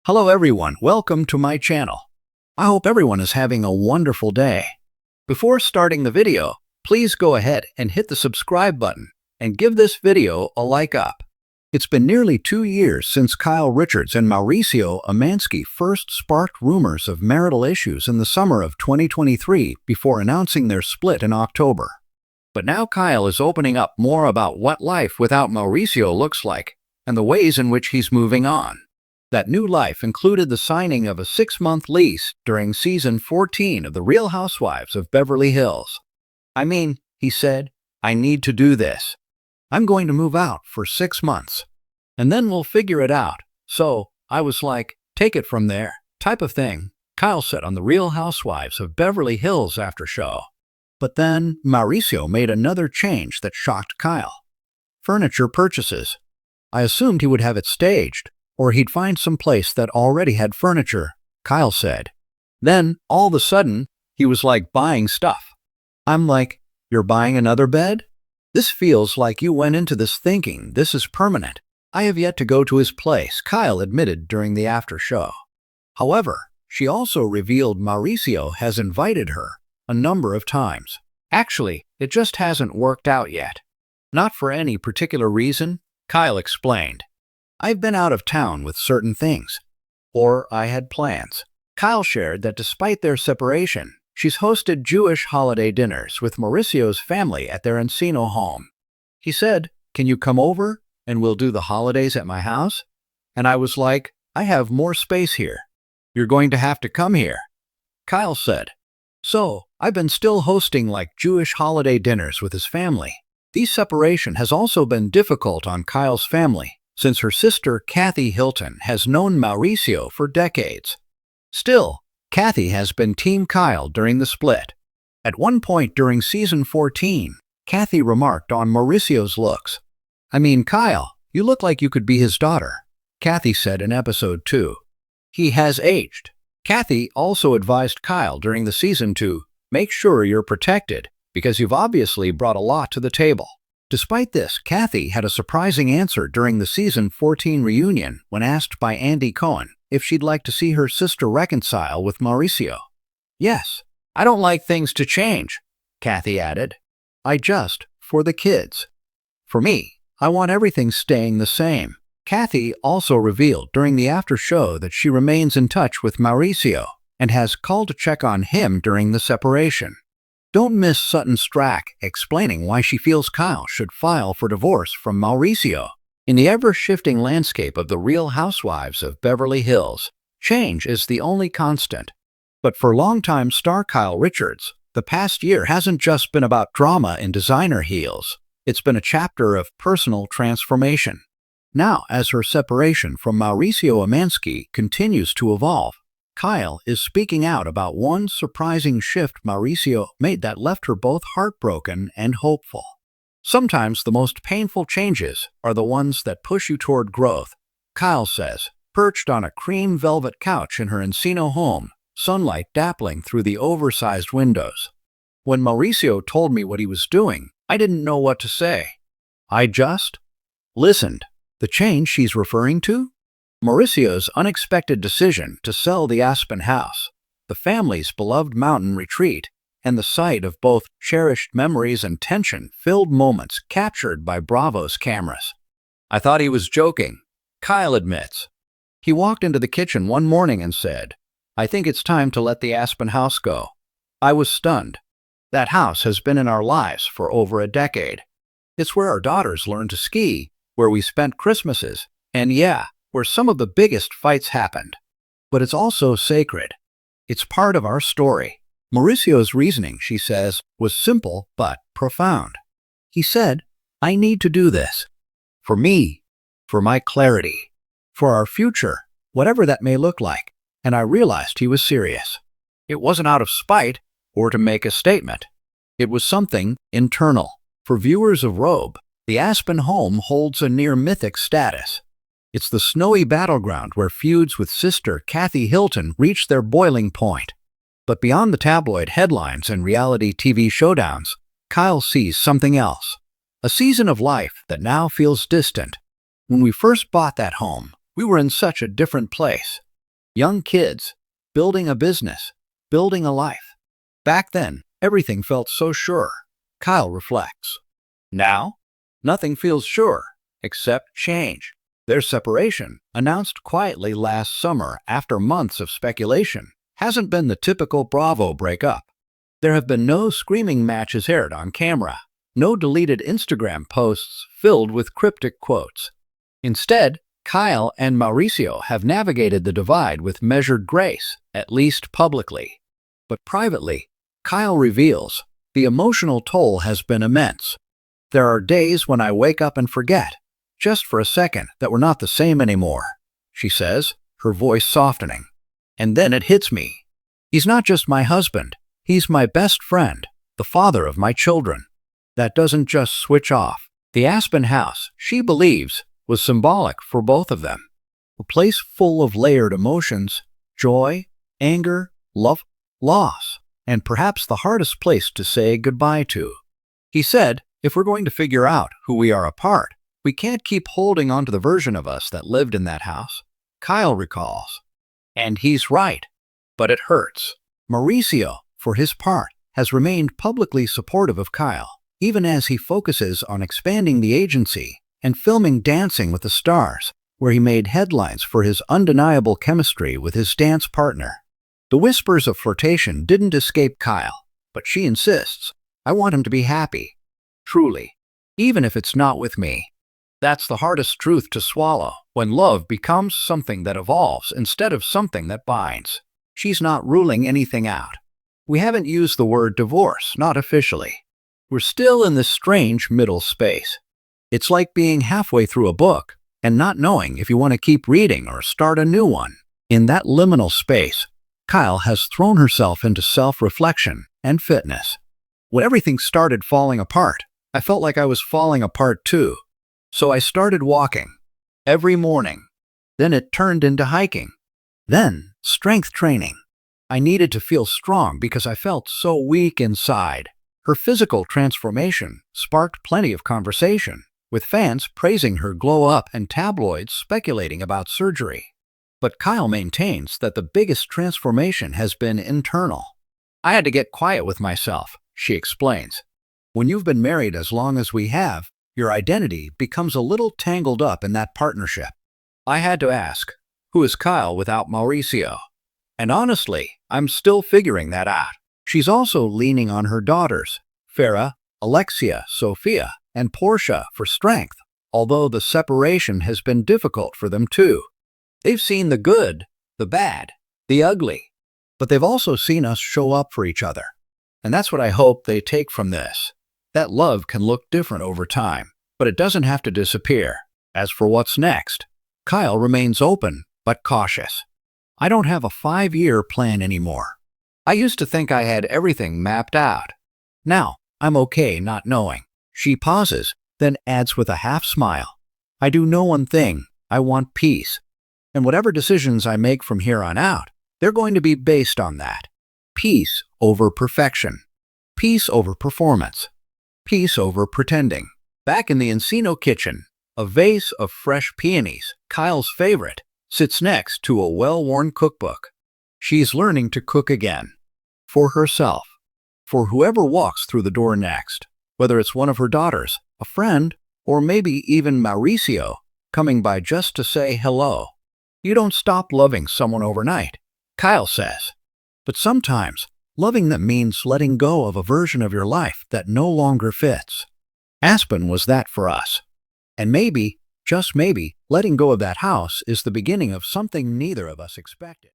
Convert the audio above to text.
Hello everyone, welcome to my channel. I hope everyone is having a wonderful day. Before starting the video, please go ahead and hit the subscribe button and give this video a like up. It's been nearly 2 years since Kyle Richards and Mauricio Amansky first sparked rumors of marital issues in the summer of 2023 before announcing their split in October. But now Kyle is opening up more about what life without Mauricio looks like and the ways in which he's moving on. That new life included the signing of a 6-month lease during season 14 of The Real Housewives of Beverly Hills. He said, I need to do this. I'm going to move out for 6 months, and then we'll figure it out. So I was like, take it from there, type of thing, Kyle said on The Real Housewives of Beverly Hills after show. But then Mauricio made another change that shocked Kyle. Furniture purchases. I assumed he would have it staged, or he'd find some place that already had furniture, Kyle said. Then, all of a sudden, he was like buying stuff. I'm like, you're buying another bed? This feels like you went into this thinking this is permanent. I have yet to go to his place, Kyle admitted during the after show. However, she also revealed Mauricio has invited her a number of times. Actually, it just hasn't worked out yet. Not for any particular reason, Kyle explained. I've been out of town with certain things. Or I had plans. Kyle shared that despite their separation, she's hosted Jewish holiday dinners with Mauricio's family at their Encino home. He said, can you come over and we'll do the holidays at my house? And I was like, I have more space here. You're going to have to come here, Kyle said. So, I've been still hosting like Jewish holiday dinners with his family. This separation has also been difficult on Kyle's family, since her sister Kathy Hilton has known Mauricio for decades. Still, Kathy has been Team Kyle during the split. At one point during season 14, Kathy remarked on Mauricio's looks. Kyle, you look like you could be his daughter, Kathy said in episode 2. He has aged. Kathy also advised Kyle during the season to make sure you're protected because you've obviously brought a lot to the table. Despite this, Kathy had a surprising answer during the season 14 reunion when asked by Andy Cohen if she'd like to see her sister reconcile with Mauricio. Yes, I don't like things to change, Kathy added. For the kids. For me, I want everything staying the same. Kathy also revealed during the after show that she remains in touch with Mauricio and has called to check on him during the separation. Don't miss Sutton Strack explaining why she feels Kyle should file for divorce from Mauricio. In the ever-shifting landscape of The Real Housewives of Beverly Hills, change is the only constant. But for longtime star Kyle Richards, the past year hasn't just been about drama in designer heels. It's been a chapter of personal transformation. Now, as her separation from Mauricio Amansky continues to evolve, Kyle is speaking out about one surprising shift Mauricio made that left her both heartbroken and hopeful. Sometimes the most painful changes are the ones that push you toward growth, Kyle says, perched on a cream velvet couch in her Encino home, sunlight dappling through the oversized windows. When Mauricio told me what he was doing, I didn't know what to say. I just listened. The change she's referring to? Mauricio's unexpected decision to sell the Aspen house, the family's beloved mountain retreat, and the site of both cherished memories and tension-filled moments captured by Bravo's cameras. I thought he was joking, Kyle admits. He walked into the kitchen one morning and said, I think it's time to let the Aspen house go. I was stunned. That house has been in our lives for over a decade. It's where our daughters learned to ski, where we spent Christmases, and where some of the biggest fights happened. But it's also sacred. It's part of our story. Mauricio's reasoning, she says, was simple but profound. He said, I need to do this. For me, for my clarity, for our future, whatever that may look like. And I realized he was serious. It wasn't out of spite or to make a statement. It was something internal. For viewers of Robe, the Aspen home holds a near-mythic status. It's the snowy battleground where feuds with sister Kathy Hilton reach their boiling point. But beyond the tabloid headlines and reality TV showdowns, Kyle sees something else. A season of life that now feels distant. When we first bought that home, we were in such a different place. Young kids, building a business, building a life. Back then, everything felt so sure, Kyle reflects. Now, nothing feels sure, except change. Their separation, announced quietly last summer after months of speculation, hasn't been the typical Bravo breakup. There have been no screaming matches aired on camera, no deleted Instagram posts filled with cryptic quotes. Instead, Kyle and Mauricio have navigated the divide with measured grace, at least publicly. But privately, Kyle reveals, the emotional toll has been immense. There are days when I wake up and forget, just for a second, that we're not the same anymore, she says, her voice softening. And then it hits me. He's not just my husband, he's my best friend, the father of my children. That doesn't just switch off. The Aspen house, she believes, was symbolic for both of them. A place full of layered emotions, joy, anger, love, loss, and perhaps the hardest place to say goodbye to. He said, if we're going to figure out who we are apart, we can't keep holding on to the version of us that lived in that house, Kyle recalls. And he's right. But it hurts. Mauricio, for his part, has remained publicly supportive of Kyle, even as he focuses on expanding the agency and filming Dancing with the Stars, where he made headlines for his undeniable chemistry with his dance partner. The whispers of flirtation didn't escape Kyle, but she insists, I want him to be happy. Truly, even if it's not with me. That's the hardest truth to swallow, when love becomes something that evolves instead of something that binds. She's not ruling anything out. We haven't used the word divorce, not officially. We're still in this strange middle space. It's like being halfway through a book and not knowing if you want to keep reading or start a new one. In that liminal space, Kyle has thrown herself into self-reflection and fitness. When everything started falling apart, I felt like I was falling apart too. So I started walking every morning. Then it turned into hiking. Then strength training. I needed to feel strong because I felt so weak inside. Her physical transformation sparked plenty of conversation, with fans praising her glow up and tabloids speculating about surgery. But Kyle maintains that the biggest transformation has been internal. I had to get quiet with myself, she explains. When you've been married as long as we have, your identity becomes a little tangled up in that partnership. I had to ask, who is Kyle without Mauricio? And honestly, I'm still figuring that out. She's also leaning on her daughters, Farah, Alexia, Sophia, and Portia, for strength, although the separation has been difficult for them too. They've seen the good, the bad, the ugly, but they've also seen us show up for each other. And that's what I hope they take from this. That love can look different over time, but it doesn't have to disappear. As for what's next, Kyle remains open but cautious. I don't have a 5-year plan anymore. I used to think I had everything mapped out. Now, I'm okay not knowing. She pauses, then adds with a half smile. I do know one thing. I want peace. And whatever decisions I make from here on out, they're going to be based on that. Peace over perfection. Peace over performance. Peace over pretending. Back in the Encino kitchen, a vase of fresh peonies, Kyle's favorite, sits next to a well-worn cookbook. She's learning to cook again. For herself. For whoever walks through the door next. Whether it's one of her daughters, a friend, or maybe even Mauricio, coming by just to say hello. You don't stop loving someone overnight, Kyle says. But sometimes, loving them means letting go of a version of your life that no longer fits. Aspen was that for us. And maybe, just maybe, letting go of that house is the beginning of something neither of us expected.